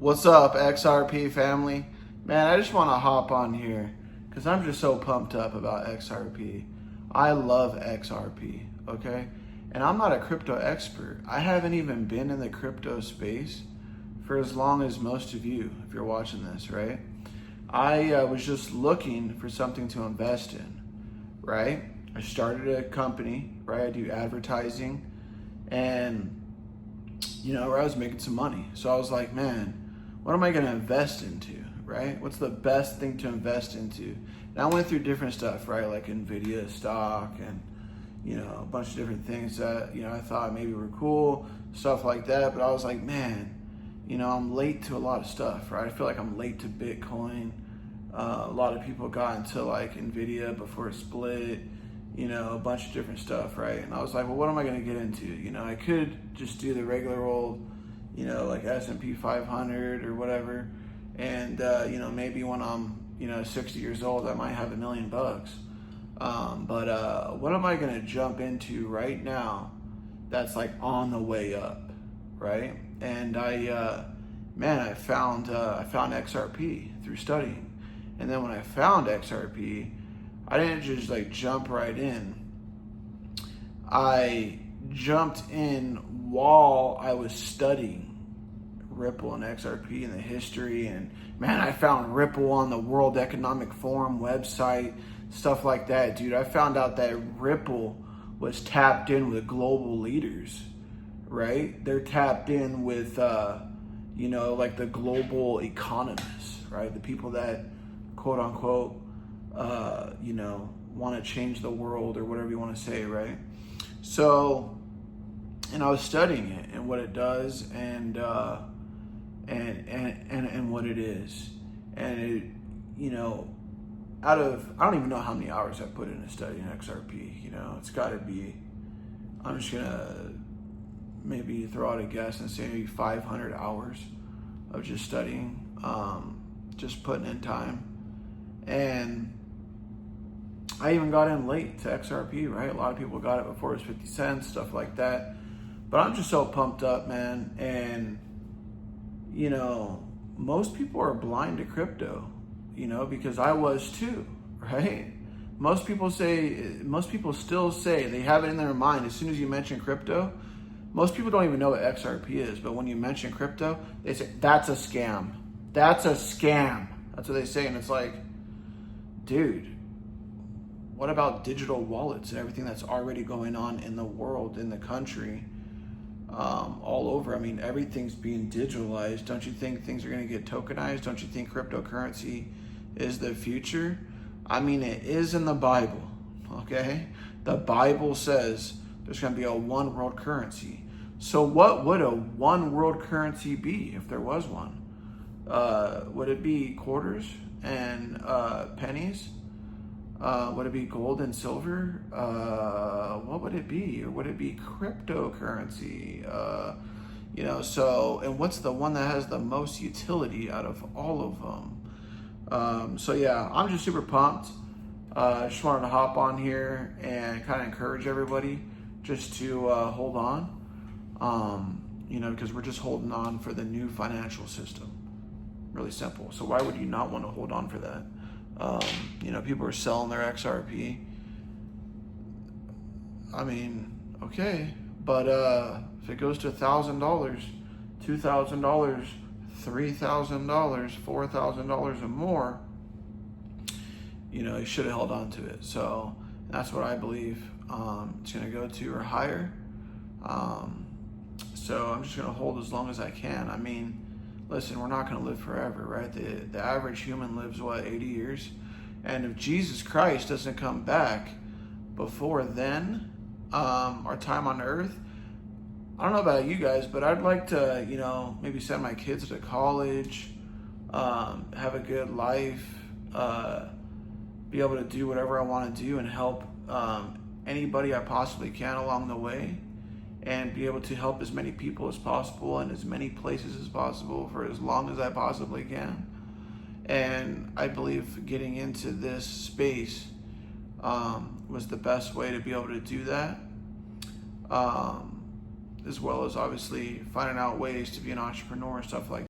What's up, XRP family? Man, I just want to hop on here because I'm just so pumped up about XRP. I love XRP, okay? And I'm not a crypto expert. I haven't even been in the crypto space for as long as most of you, if you're watching this, right? I was just looking for something to invest in, right? I started a company, right? I do advertising and where I was making some money. So I was like, man, what am I going to invest into, right? What's the best thing to invest into? And I went through different stuff, right? Like Nvidia stock and, a bunch of different things that, I thought maybe were cool, stuff like that. But I was like, man, I'm late to a lot of stuff, right? I feel like I'm late to Bitcoin. A lot of people got into like Nvidia before it split, a bunch of different stuff, right? And I was like, well, what am I going to get into? I could just do the regular old, like S&P 500 or whatever. And, maybe when I'm, 60 years old, I might have $1 million. But what am I going to jump into right now that's like on the way up, right? And I found XRP through studying. And then when I found XRP, I didn't just like jump right in. I jumped in while I was studying Ripple and XRP and the history. And man, I found Ripple on the World Economic Forum website, stuff like that, dude. I found out that Ripple was tapped in with global leaders, right? They're tapped in with, like the global economists, right? The people that, quote unquote, want to change the world or whatever you want to say, right? So, and I was studying it and what it does and what it is. And it, I don't even know how many hours I put into studying XRP, it's gotta be, I'm just gonna maybe throw out a guess and say maybe 500 hours of just studying, just putting in time. And I even got in late to XRP, right? A lot of people got it before it was 50 cents, stuff like that. But I'm just so pumped up, man. And, most people are blind to crypto, because I was too, right? Most people still say they have it in their mind. As soon as you mention crypto, most people don't even know what XRP is. But when you mention crypto, they say, that's a scam. That's a scam. That's what they say. And it's like, dude, what about digital wallets and everything that's already going on in the world, in the country, all over? I mean, everything's being digitalized. Don't you think things are going to get tokenized? Don't you think cryptocurrency is the future? I mean, it is in the Bible, okay? The Bible says there's going to be a one world currency. So what would a one world currency be if there was one? Would it be quarters and pennies? Would it be gold and silver? What would it be? Or would it be cryptocurrency? So, and what's the one that has the most utility out of all of them? So yeah, I'm just super pumped. Just wanted to hop on here and kind of encourage everybody just to hold on, because we're just holding on for the new financial system. Really simple. So why would you not want to hold on for that? People are selling their XRP. I mean, okay, but if it goes to $1,000, $2,000, $3,000, $4,000 or more, you should have held on to it. So that's what I believe it's going to go to or higher. So I'm just going to hold as long as I can. I mean, listen, we're not going to live forever, right? The average human lives, 80 years? And if Jesus Christ doesn't come back before then, our time on earth, I don't know about you guys, but I'd like to, maybe send my kids to college, have a good life, be able to do whatever I want to do and help anybody I possibly can along the way, and be able to help as many people as possible in as many places as possible for as long as I possibly can. And I believe getting into this space was the best way to be able to do that, as well as obviously finding out ways to be an entrepreneur and stuff like that.